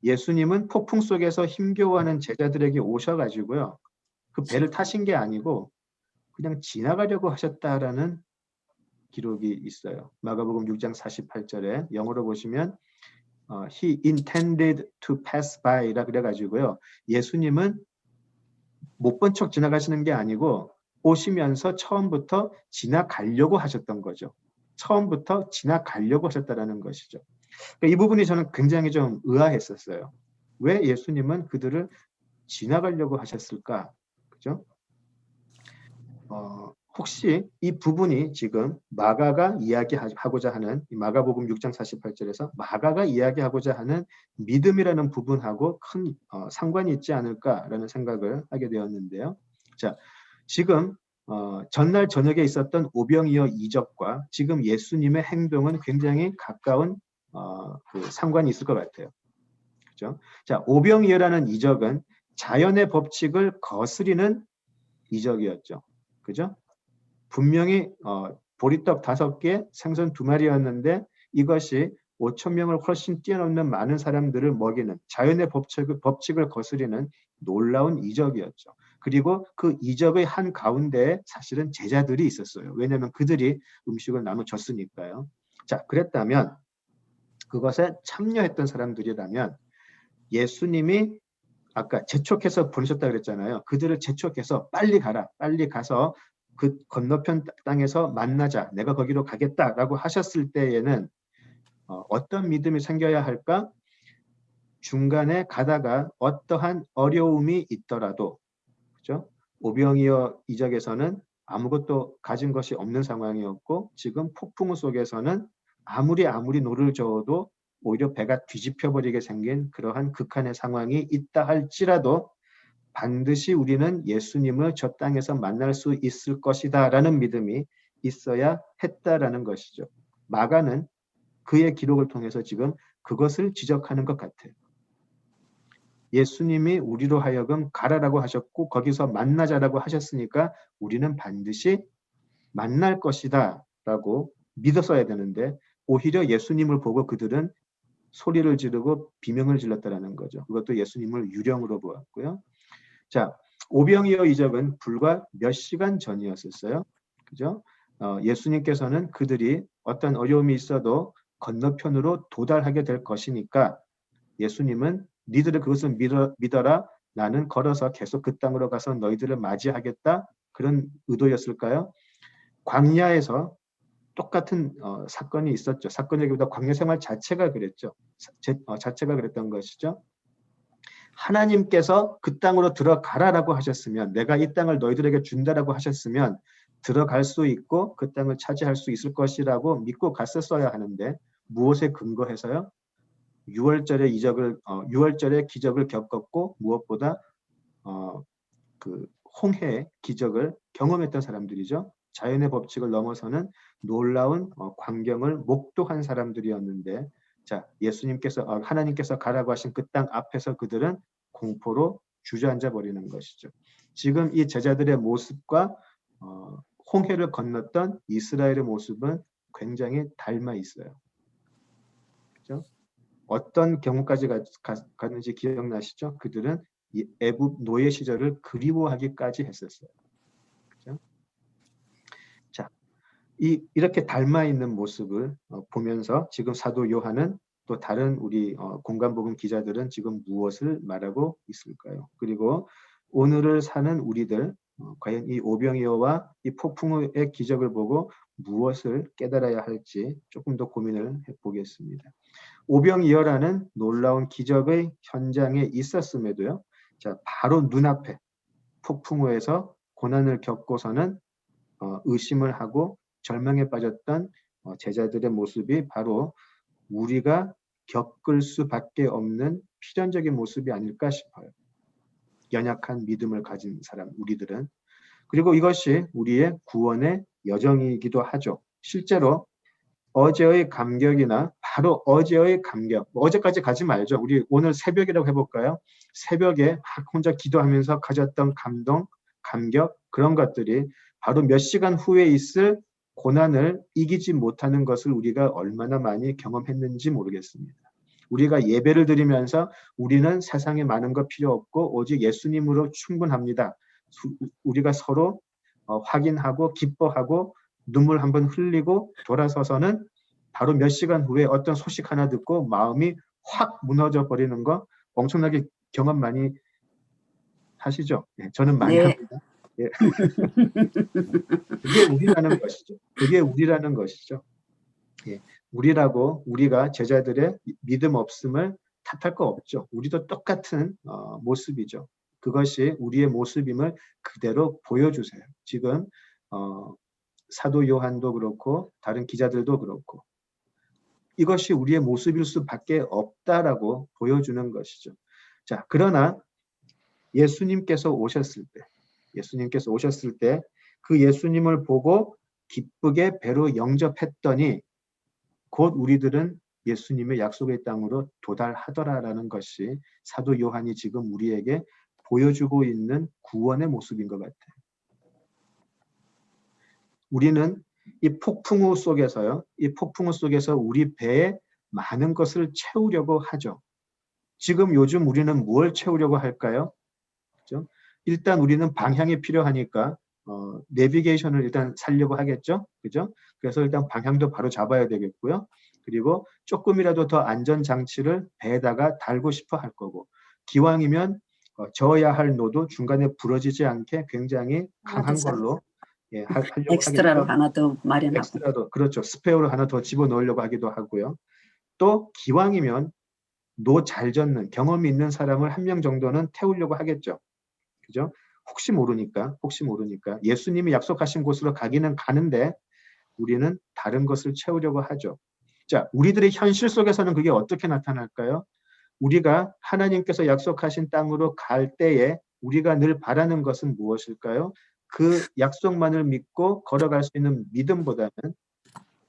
A: 예수님은 폭풍 속에서 힘겨워하는 제자들에게 오셔가지고요. 그 배를 타신 게 아니고 그냥 지나가려고 하셨다라는 기록이 있어요. 마가복음 6장 48절에 영어로 보시면 He intended to pass by라 그래가지고요. 예수님은 못 본 척 지나가시는 게 아니고 오시면서 처음부터 지나가려고 하셨던 거죠. 처음부터 지나가려고 하셨다라는 것이죠. 그러니까 이 부분이 저는 굉장히 좀 의아했었어요. 왜 예수님은 그들을 지나가려고 하셨을까? 그죠? 혹시 이 부분이 지금 마가가 이야기하고자 하는 마가복음 6장 48절에서 마가가 이야기하고자 하는 믿음이라는 부분하고 큰 상관이 있지 않을까라는 생각을 하게 되었는데요. 자, 지금 전날 저녁에 있었던 오병이어 이적과 지금 예수님의 행동은 굉장히 가까운 상관이 있을 것 같아요. 그죠? 자, 오병이어라는 이적은 자연의 법칙을 거스리는 이적이었죠. 그죠? 분명히 보리떡 5개, 생선 2마리였는데 이것이 5천 명을 훨씬 뛰어넘는 많은 사람들을 먹이는 자연의 법칙을 거스리는 놀라운 이적이었죠. 그리고 그 이적의 한 가운데에 사실은 제자들이 있었어요. 왜냐하면 그들이 음식을 나눠 줬으니까요. 자, 그랬다면 그것에 참여했던 사람들이라면 예수님이 아까 재촉해서 보내셨다 그랬잖아요. 그들을 재촉해서 빨리 가라. 빨리 가서 그 건너편 땅에서 만나자. 내가 거기로 가겠다라고 하셨을 때에는 어떤 믿음이 생겨야 할까? 중간에 가다가 어떠한 어려움이 있더라도, 그죠? 오병이어 이적에서는 아무것도 가진 것이 없는 상황이었고, 지금 폭풍우 속에서는 아무리 노를 저어도 오히려 배가 뒤집혀 버리게 생긴 그러한 극한의 상황이 있다 할지라도 반드시 우리는 예수님을 저 땅에서 만날 수 있을 것이다 라는 믿음이 있어야 했다라는 것이죠. 마가는 그의 기록을 통해서 지금 그것을 지적하는 것 같아요. 예수님이 우리로 하여금 가라라고 하셨고 거기서 만나자라고 하셨으니까 우리는 반드시 만날 것이다 라고 믿었어야 되는데 오히려 예수님을 보고 그들은 소리를 지르고 비명을 질렀다라는 거죠. 그것도 예수님을 유령으로 보았고요. 자, 오병이어 이적은 불과 몇 시간 전이었었어요. 그죠? 예수님께서는 그들이 어떤 어려움이 있어도 건너편으로 도달하게 될 것이니까 예수님은 니들은 그것을 믿어라. 나는 걸어서 계속 그 땅으로 가서 너희들을 맞이하겠다. 그런 의도였을까요? 광야에서 똑같은 사건이 있었죠. 사건이기보다 광야 생활 자체가 그랬죠. 자체가 그랬던 것이죠. 하나님께서 그 땅으로 들어가라라고 하셨으면 내가 이 땅을 너희들에게 준다라고 하셨으면 들어갈 수 있고 그 땅을 차지할 수 있을 것이라고 믿고 갔었어야 하는데 무엇에 근거해서요? 6월절에 기적을 겪었고 무엇보다 그 홍해의 기적을 경험했던 사람들이죠. 자연의 법칙을 넘어서는 놀라운 광경을 목도한 사람들이었는데 자, 하나님께서 가라고 하신 그 땅 앞에서 그들은 공포로 주저앉아 버리는 것이죠. 지금 이 제자들의 모습과 홍해를 건넜던 이스라엘의 모습은 굉장히 닮아 있어요. 그렇죠? 어떤 경우까지 갔는지 기억나시죠? 그들은 이 애굽 노예 시절을 그리워하기까지 했었어요. 그렇죠? 자, 이렇게 닮아 있는 모습을 보면서 지금 사도 요한은 또 다른 우리 공간복음 기자들은 지금 무엇을 말하고 있을까요? 그리고 오늘을 사는 우리들 과연 이 오병이어와 이 폭풍의 기적을 보고 무엇을 깨달아야 할지 조금 더 고민을 해보겠습니다. 오병이어라는 놀라운 기적의 현장에 있었음에도요. 자, 바로 눈앞에 폭풍우에서 고난을 겪고서는 의심을 하고 절망에 빠졌던 제자들의 모습이 바로 우리가 겪을 수밖에 없는 필연적인 모습이 아닐까 싶어요. 연약한 믿음을 가진 사람 우리들은. 그리고 이것이 우리의 구원의 여정이기도 하죠. 실제로 어제의 감격이나 바로 어제의 감격, 어제까지 가지 말죠. 우리 오늘 새벽이라고 해볼까요? 새벽에 혼자 기도하면서 가졌던 감동, 감격 그런 것들이 바로 몇 시간 후에 있을 고난을 이기지 못하는 것을 우리가 얼마나 많이 경험했는지 모르겠습니다. 우리가 예배를 드리면서 우리는 세상에 많은 거 필요 없고 오직 예수님으로 충분합니다. 우리가 서로 확인하고 기뻐하고 눈물 한번 흘리고 돌아서서는 바로 몇 시간 후에 어떤 소식 하나 듣고 마음이 확 무너져 버리는 거 엄청나게 경험 많이 하시죠? 예, 저는 많이 합니다. 예. 그게 우리라는 것이죠. 그게 우리라는 것이죠. 예. 우리가 제자들의 믿음 없음을 탓할 거 없죠. 우리도 똑같은 모습이죠. 그것이 우리의 모습임을 그대로 보여주세요. 지금 사도 요한도 그렇고 다른 기자들도 그렇고 이것이 우리의 모습일 수밖에 없다라고 보여주는 것이죠. 자, 그러나 예수님께서 오셨을 때 그 예수님을 보고 기쁘게 배로 영접했더니 곧 우리들은 예수님의 약속의 땅으로 도달하더라라는 것이 사도 요한이 지금 우리에게 보여주고 있는 구원의 모습인 것 같아요. 우리는 이 폭풍우 속에서 우리 배에 많은 것을 채우려고 하죠. 지금 요즘 우리는 뭘 채우려고 할까요? 그렇죠? 일단 우리는 방향이 필요하니까 내비게이션을 일단 살려고 하겠죠. 그죠? 그래서 일단 방향도 바로 잡아야 되겠고요. 그리고 조금이라도 더 안전장치를 배에다가 달고 싶어 할 거고, 기왕이면 저어야 할 노도 중간에 부러지지 않게 굉장히
D: 하나
A: 강한
D: 더 사.
A: 걸로 하려고
D: 엑스트라로
A: 하겠죠.
D: 하나 더 마련하고.
A: 엑스트라도, 그렇죠. 스페어로 하나 더 집어넣으려고 하기도 하고요. 또 기왕이면 노 잘 젓는 경험이 있는 사람을 한 명 정도는 태우려고 하겠죠. 그죠? 혹시 모르니까 예수님이 약속하신 곳으로 가기는 가는데 우리는 다른 것을 채우려고 하죠. 자, 우리들의 현실 속에서는 그게 어떻게 나타날까요? 우리가 하나님께서 약속하신 땅으로 갈 때에 우리가 늘 바라는 것은 무엇일까요? 그 약속만을 믿고 걸어갈 수 있는 믿음보다는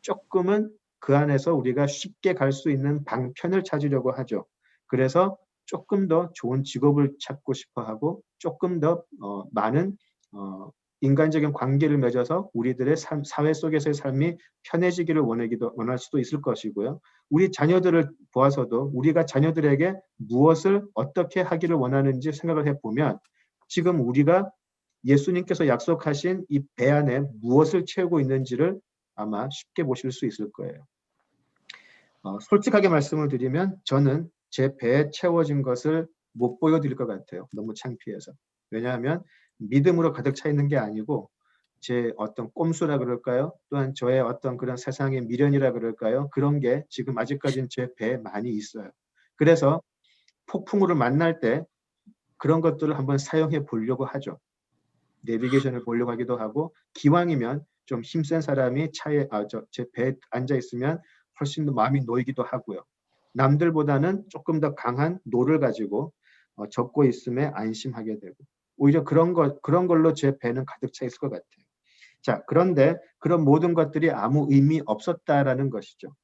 A: 조금은 그 안에서 우리가 쉽게 갈 수 있는 방편을 찾으려고 하죠. 그래서 조금 더 좋은 직업을 찾고 싶어 하고, 조금 더 많은 인간적인 관계를 맺어서 우리들의 사회 속에서의 삶이 편해지기를 원할 수도 있을 것이고요. 우리 자녀들을 보아서도 우리가 자녀들에게 무엇을 어떻게 하기를 원하는지 생각을 해보면, 지금 우리가 예수님께서 약속하신 이 배 안에 무엇을 채우고 있는지를 아마 쉽게 보실 수 있을 거예요. 솔직하게 말씀을 드리면 저는 제 배에 채워진 것을 못 보여드릴 것 같아요. 너무 창피해서. 왜냐하면 믿음으로 가득 차 있는 게 아니고 제 어떤 꼼수라 그럴까요? 또한 저의 어떤 그런 세상의 미련이라 그럴까요? 그런 게 지금 아직까지는 제 배에 많이 있어요. 그래서 폭풍우를 만날 때 그런 것들을 한번 사용해 보려고 하죠. 내비게이션을 보려고 하기도 하고, 기왕이면 좀 힘센 사람이 제 배에 앉아 있으면 훨씬 더 마음이 놓이기도 하고요. 남들보다는 조금 더 강한 노를 가지고 젓고 있음에 안심하게 되고, 오히려 그런 걸로 제 배는 가득 차 있을 것 같아요. 자, 그런데 그런 모든 것들이 아무 의미 없었다라는 것이죠.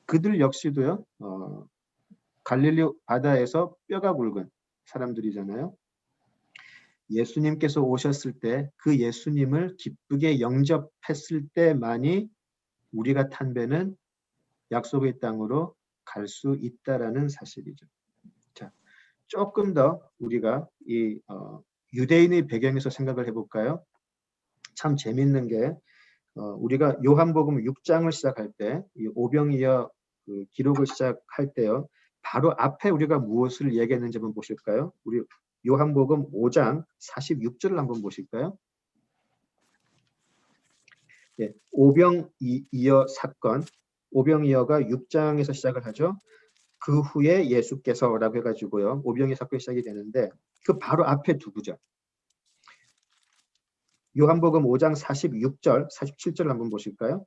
A: 그들 역시도요, 갈릴리 바다에서 뼈가 굵은 사람들이잖아요. 예수님께서 오셨을 때 그 예수님을 기쁘게 영접했을 때만이 우리가 탄 배는 약속의 땅으로 갈 수 있다라는 사실이죠. 자, 조금 더 우리가 이 유대인의 배경에서 생각을 해볼까요? 참 재밌는 게 우리가 요한복음 6장을 시작할 때 이 오병이어 그 기록을 시작할 때요. 바로 앞에 우리가 무엇을 얘기했는지 한번 보실까요? 우리 요한복음 5장 46절을 한번 보실까요? 예, 오병이어 사건, 오병이어가 6장에서 시작을 하죠. 그 후에 예수께서라고 해가지고요. 오병이어 사건이 시작이 되는데 그 바로 앞에 두 구절. 요한복음 5장 46절, 47절 한번 보실까요?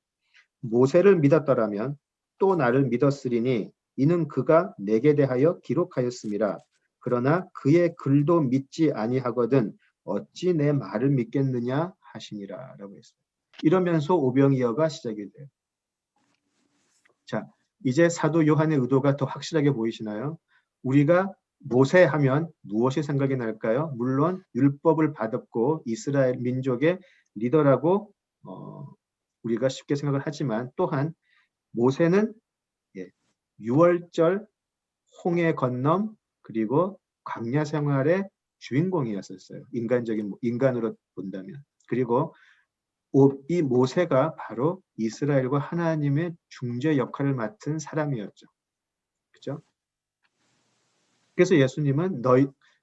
A: 모세를 믿었더라면 또 나를 믿었으리니 이는 그가 내게 대하여 기록하였음이라. 그러나 그의 글도 믿지 아니하거든 어찌 내 말을 믿겠느냐 하시니라 라고 했어요. 이러면서 오병이어가 시작이 돼요. 자, 이제 사도 요한의 의도가 더 확실하게 보이시나요? 우리가 모세 하면 무엇이 생각이 날까요? 물론 율법을 받았고 이스라엘 민족의 리더라고 우리가 쉽게 생각을 하지만, 또한 모세는 유월절, 홍해 건넘, 그리고 광야 생활의 주인공이었었어요. 인간으로 본다면. 그리고 이 모세가 바로 이스라엘과 하나님의 중재 역할을 맡은 사람이었죠. 그죠? 그래서 예수님은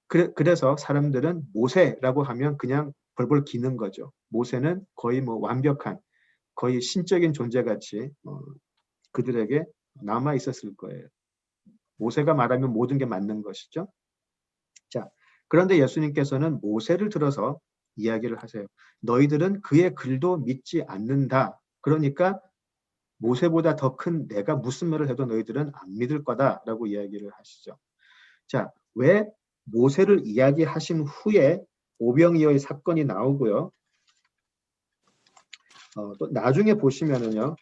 A: 그래서 사람들은 모세라고 하면 그냥 벌벌 기는 거죠. 모세는 거의 완벽한, 거의 신적인 존재같이 그들에게 남아 있었을 거예요. 모세가 말하면 모든 게 맞는 것이죠. 자, 그런데 예수님께서는 모세를 들어서 이야기를 하세요. 너희들은 그의 글도 믿지 않는다. 그러니까 모세보다 더 큰 내가 무슨 말을 해도 너희들은 안 믿을 거다라고 이야기를 하시죠. 자, 왜 모세를 이야기하신 후에 오병이어의 사건이 나오고요. 또 나중에 보시면은요.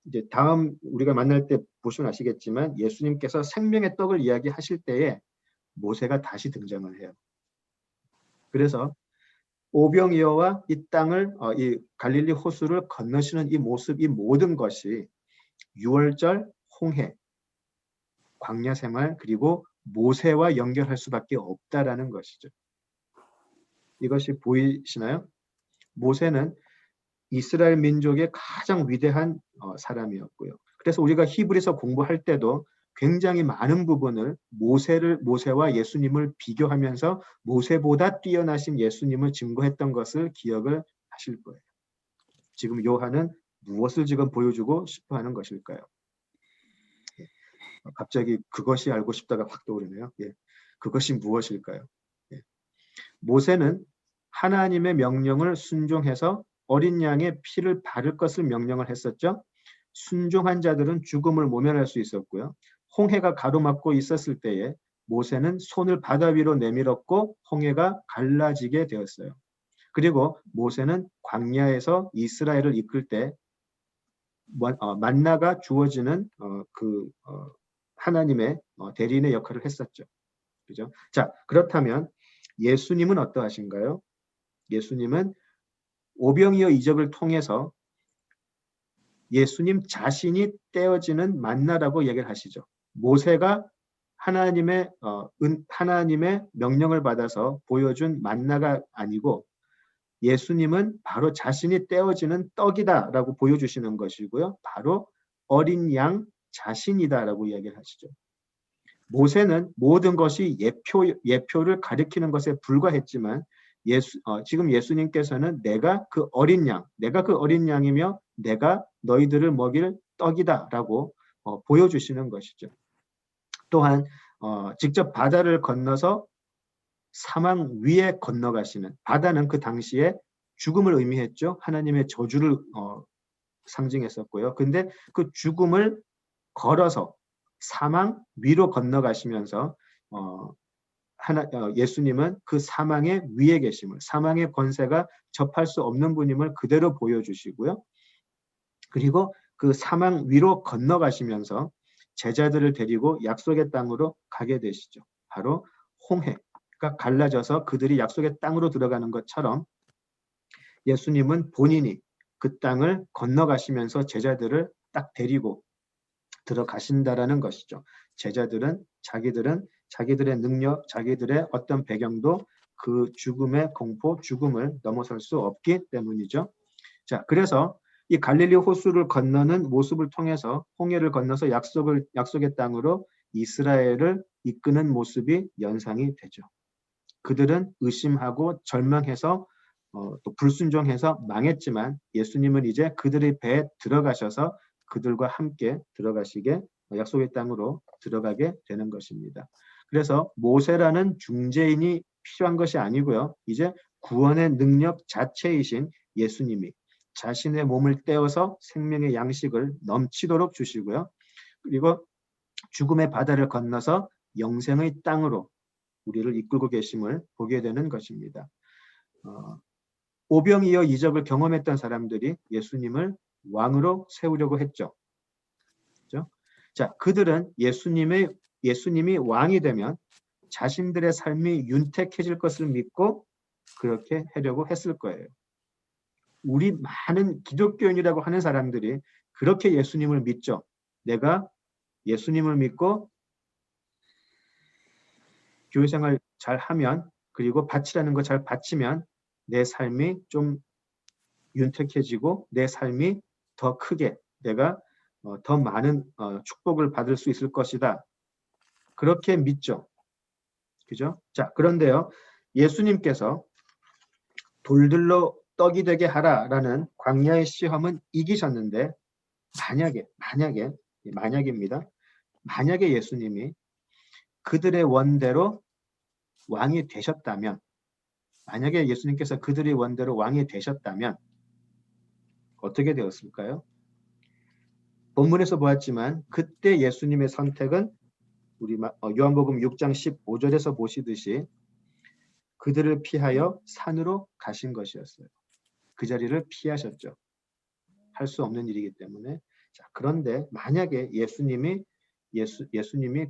A: 이제 다음 우리가 만날 때 보시면 아시겠지만 예수님께서 생명의 떡을 이야기하실 때에 모세가 다시 등장을 해요. 그래서 오병이어와 이 땅을 이 갈릴리 호수를 건너시는 이 모습, 이 모든 것이 유월절, 홍해, 광야 생활, 그리고 모세와 연결할 수밖에 없다라는 것이죠. 이것이 보이시나요? 모세는 이스라엘 민족의 가장 위대한 사람이었고요. 그래서 우리가 히브리서 공부할 때도 굉장히 많은 부분을 모세와 예수님을 비교하면서 모세보다 뛰어나신 예수님을 증거했던 것을 기억을 하실 거예요. 지금 요한은 무엇을 지금 보여주고 싶어 하는 것일까요? 예. 갑자기 그것이 알고 싶다가 확 떠오르네요. 예. 그것이 무엇일까요? 예. 모세는 하나님의 명령을 순종해서 어린 양의 피를 바를 것을 명령을 했었죠. 순종한 자들은 죽음을 모면할 수 있었고요. 홍해가 가로막고 있었을 때에 모세는 손을 바다 위로 내밀었고 홍해가 갈라지게 되었어요. 그리고 모세는 광야에서 이스라엘을 이끌 때 만나가 주어지는 하나님의 대리인의 역할을 했었죠. 그죠? 자, 그렇다면 예수님은 어떠하신가요? 예수님은 오병이어 이적을 통해서 예수님 자신이 떼어지는 만나라고 얘기를 하시죠. 모세가 하나님의 명령을 받아서 보여준 만나가 아니고 예수님은 바로 자신이 떼어지는 떡이다라고 보여주시는 것이고요. 바로 어린 양 자신이다라고 이야기를 하시죠. 모세는 모든 것이 예표를 가리키는 것에 불과했지만 지금 예수님께서는 내가 그 어린 양이며 내가 너희들을 먹일 떡이다라고 보여주시는 것이죠. 또한 직접 바다를 건너서 사망 위에 건너가시는, 바다는 그 당시에 죽음을 의미했죠. 하나님의 저주를 상징했었고요. 근데 그 죽음을 걸어서 사망 위로 건너가시면서 예수님은 그 사망의 위에 계심을, 사망의 권세가 접할 수 없는 분임을 그대로 보여주시고요. 그리고 그 사망 위로 건너가시면서 제자들을 데리고 약속의 땅으로 가게 되시죠. 바로 홍해가 갈라져서 그들이 약속의 땅으로 들어가는 것처럼 예수님은 본인이 그 땅을 건너가시면서 제자들을 딱 데리고 들어가신다라는 것이죠. 제자들은 자기들의 능력, 자기들의 어떤 배경도 그 죽음의 공포, 죽음을 넘어설 수 없기 때문이죠. 자, 그래서 이 갈릴리 호수를 건너는 모습을 통해서 홍해를 건너서 약속의 땅으로 이스라엘을 이끄는 모습이 연상이 되죠. 그들은 의심하고 절망해서 또 불순종해서 망했지만 예수님은 이제 그들의 배에 들어가셔서 그들과 함께 들어가시게 약속의 땅으로 들어가게 되는 것입니다. 그래서 모세라는 중재인이 필요한 것이 아니고요. 이제 구원의 능력 자체이신 예수님이 자신의 몸을 떼어서 생명의 양식을 넘치도록 주시고요. 그리고 죽음의 바다를 건너서 영생의 땅으로 우리를 이끌고 계심을 보게 되는 것입니다. 오병이어 이적을 경험했던 사람들이 예수님을 왕으로 세우려고 했죠. 그렇죠? 자, 그들은 예수님이 왕이 되면 자신들의 삶이 윤택해질 것을 믿고 그렇게 하려고 했을 거예요. 우리 많은 기독교인이라고 하는 사람들이 그렇게 예수님을 믿죠. 내가 예수님을 믿고 교회 생활 잘 하면, 그리고 바치라는 거 잘 바치면 내 삶이 좀 윤택해지고 내 삶이 더 크게, 내가 더 많은 축복을 받을 수 있을 것이다. 그렇게 믿죠. 그죠? 자, 그런데요, 예수님께서 돌들로 떡이 되게 하라라는 광야의 시험은 이기셨는데, 만약입니다. 만약에 예수님이 그들의 원대로 왕이 되셨다면, 만약에 예수님께서 그들의 원대로 왕이 되셨다면 어떻게 되었을까요? 본문에서 보았지만 그때 예수님의 선택은 우리 요한복음 6장 15절에서 보시듯이 그들을 피하여 산으로 가신 것이었어요. 그 자리를 피하셨죠. 할 수 없는 일이기 때문에. 자, 그런데 만약에 예수님이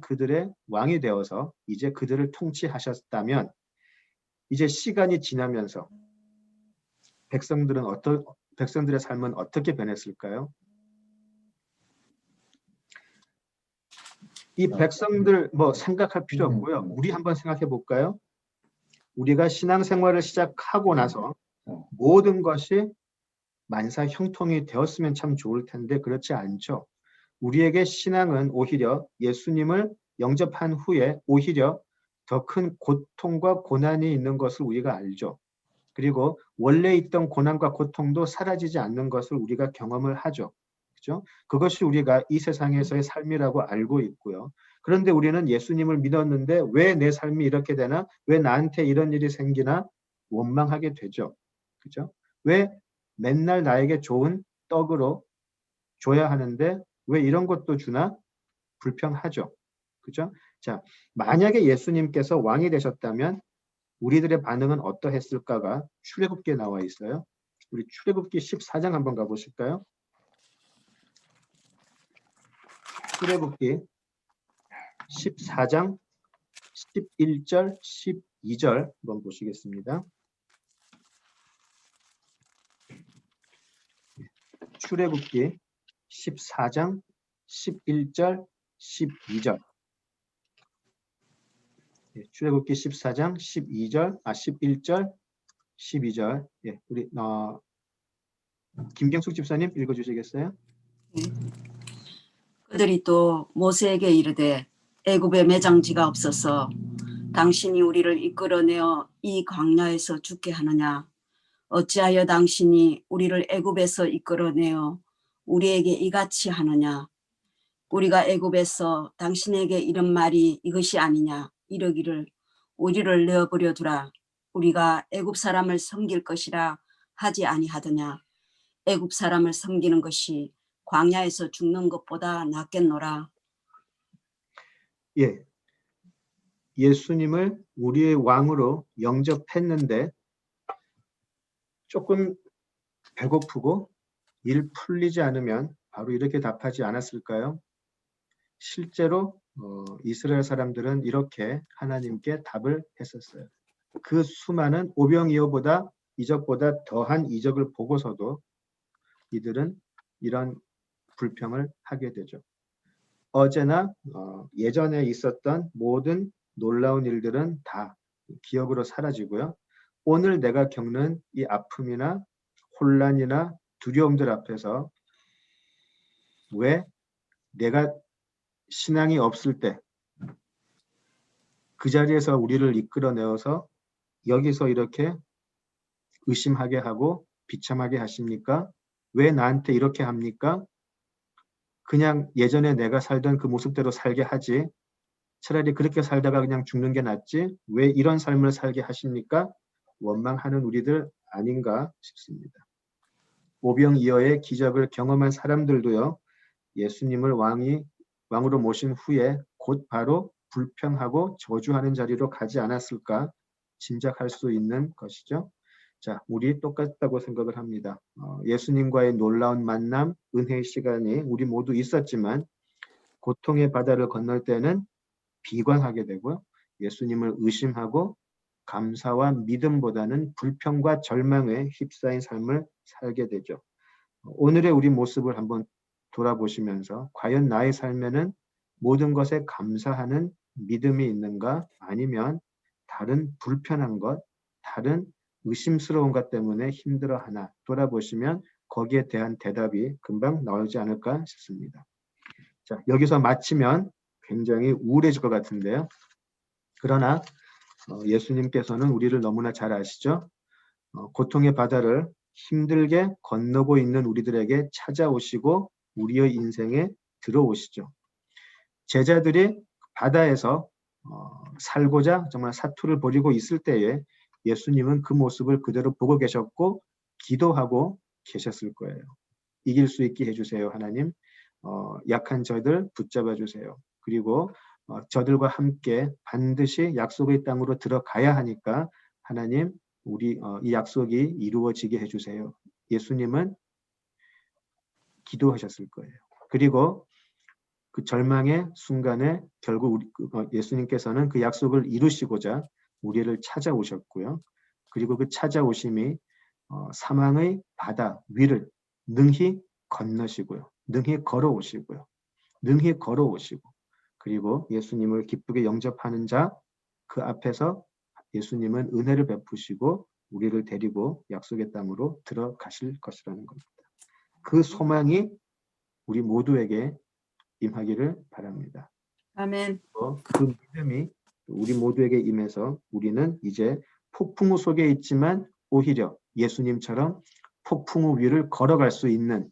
A: 그들의 왕이 되어서 이제 그들을 통치하셨다면, 이제 시간이 지나면서 백성들의 삶은 어떻게 변했을까요? 이 백성들 생각할 필요 없고요. 우리 한번 생각해 볼까요? 우리가 신앙생활을 시작하고 나서 모든 것이 만사 형통이 되었으면 참 좋을 텐데 그렇지 않죠. 우리에게 신앙은 오히려 예수님을 영접한 후에 오히려 더 큰 고통과 고난이 있는 것을 우리가 알죠. 그리고 원래 있던 고난과 고통도 사라지지 않는 것을 우리가 경험을 하죠. 그죠? 그것이 우리가 이 세상에서의 삶이라고 알고 있고요. 그런데 우리는 예수님을 믿었는데 왜 내 삶이 이렇게 되나? 왜 나한테 이런 일이 생기나? 원망하게 되죠. 그죠? 왜 맨날 나에게 좋은 떡으로 줘야 하는데 왜 이런 것도 주나? 불평하죠. 그죠? 자, 만약에 예수님께서 왕이 되셨다면 우리들의 반응은 어떠했을까가 출애굽기에 나와 있어요. 우리 출애굽기 14장 한번 가보실까요? 출애굽기 14장 11절, 12절 한번 보시겠습니다. 출애굽기 14장 11절, 12절. 출애굽기 14장 11절, 12절. 예, 우리 김경숙 집사님 읽어주시겠어요?
D: 그들이 또 모세에게 이르되 애굽에 매장지가 없어서 당신이 우리를 이끌어내어 이 광야에서 죽게 하느냐? 어찌하여 당신이 우리를 애굽에서 이끌어내어 우리에게 이같이 하느냐? 우리가 애굽에서 당신에게 이런 말이 이것이 아니냐? 이러기를 우리를 내어버려 두라. 우리가 애굽 사람을 섬길 것이라 하지 아니하더냐? 애굽 사람을 섬기는 것이 광야에서 죽는 것보다 낫겠노라.
A: 예, 예수님을 우리의 왕으로 영접했는데 조금 배고프고 일 풀리지 않으면 바로 이렇게 답하지 않았을까요? 실제로 이스라엘 사람들은 이렇게 하나님께 답을 했었어요. 그 수많은 오병이어보다 이적보다 더한 이적을 보고서도 이들은 이런 불평을 하게 되죠. 어제나 예전에 있었던 모든 놀라운 일들은 다 기억으로 사라지고요. 오늘 내가 겪는 이 아픔이나 혼란이나 두려움들 앞에서 왜 내가 신앙이 없을 때 그 자리에서 우리를 이끌어내어서 여기서 이렇게 의심하게 하고 비참하게 하십니까? 왜 나한테 이렇게 합니까? 그냥 예전에 내가 살던 그 모습대로 살게 하지. 차라리 그렇게 살다가 그냥 죽는 게 낫지. 왜 이런 삶을 살게 하십니까? 원망하는 우리들 아닌가 싶습니다. 오병이어의 기적을 경험한 사람들도요. 예수님을 왕으로 모신 후에 곧 바로 불평하고 저주하는 자리로 가지 않았을까 짐작할 수 있는 것이죠. 자, 우리 똑같다고 생각을 합니다. 예수님과의 놀라운 만남, 은혜의 시간이 우리 모두 있었지만 고통의 바다를 건널 때는 비관하게 되고요. 예수님을 의심하고 감사와 믿음보다는 불평과 절망에 휩싸인 삶을 살게 되죠. 오늘의 우리 모습을 한번 돌아보시면서 과연 나의 삶에는 모든 것에 감사하는 믿음이 있는가? 아니면 다른 불편한 것, 다른 의심스러운 것 때문에 힘들어하나 돌아보시면 거기에 대한 대답이 금방 나오지 않을까 싶습니다. 자, 여기서 마치면 굉장히 우울해질 것 같은데요. 그러나 예수님께서는 우리를 너무나 잘 아시죠? 고통의 바다를 힘들게 건너고 있는 우리들에게 찾아오시고 우리의 인생에 들어오시죠. 제자들이 바다에서 살고자 정말 사투를 벌이고 있을 때에 예수님은 그 모습을 그대로 보고 계셨고 기도하고 계셨을 거예요. 이길 수 있게 해주세요, 하나님. 약한 저들 붙잡아 주세요. 그리고 저들과 함께 반드시 약속의 땅으로 들어가야 하니까 하나님, 우리 이 약속이 이루어지게 해주세요. 예수님은 기도하셨을 거예요. 그리고 그 절망의 순간에 결국 예수님께서는 그 약속을 이루시고자 우리를 찾아오셨고요. 그리고 그 찾아오심이 사망의 바다 위를 능히 건너시고요. 능히 걸어오시고요. 능히 걸어오시고 그리고 예수님을 기쁘게 영접하는 자 그 앞에서 예수님은 은혜를 베푸시고 우리를 데리고 약속의 땅으로 들어가실 것이라는 겁니다. 그 소망이 우리 모두에게 임하기를 바랍니다.
D: 아멘.
A: 그 믿음이 우리 모두에게 임해서 우리는 이제 폭풍우 속에 있지만 오히려 예수님처럼 폭풍우 위를 걸어갈 수 있는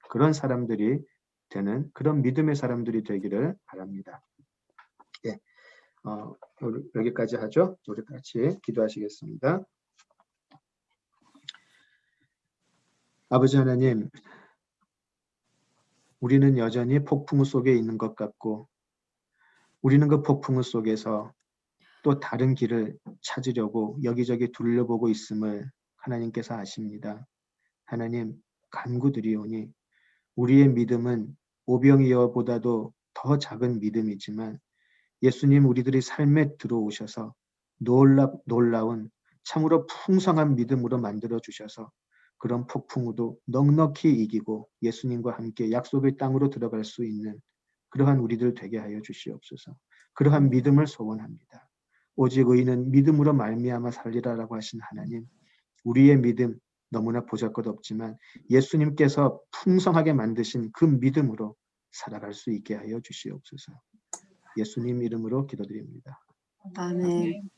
A: 그런 사람들이 되는 그런 믿음의 사람들이 되기를 바랍니다. 예, 여기까지 하죠. 우리 같이 기도하시겠습니다. 아버지 하나님, 우리는 여전히 폭풍우 속에 있는 것 같고 우리는 그 폭풍우 속에서 또 다른 길을 찾으려고 여기저기 둘러보고 있음을 하나님께서 아십니다. 하나님, 간구드리오니 우리의 믿음은 오병이어보다도 더 작은 믿음이지만 예수님 우리들의 삶에 들어오셔서 놀라운 참으로 풍성한 믿음으로 만들어 주셔서 그런 폭풍우도 넉넉히 이기고 예수님과 함께 약속의 땅으로 들어갈 수 있는 그러한 우리들 되게 하여 주시옵소서. 그러한 믿음을 소원합니다. 오직 의인은 믿음으로 말미암아 살리라라고 하신 하나님, 우리의 믿음 너무나 보잘것없지만 예수님께서 풍성하게 만드신 그 믿음으로 살아갈 수 있게 하여 주시옵소서. 예수님 이름으로 기도드립니다.
D: 아멘.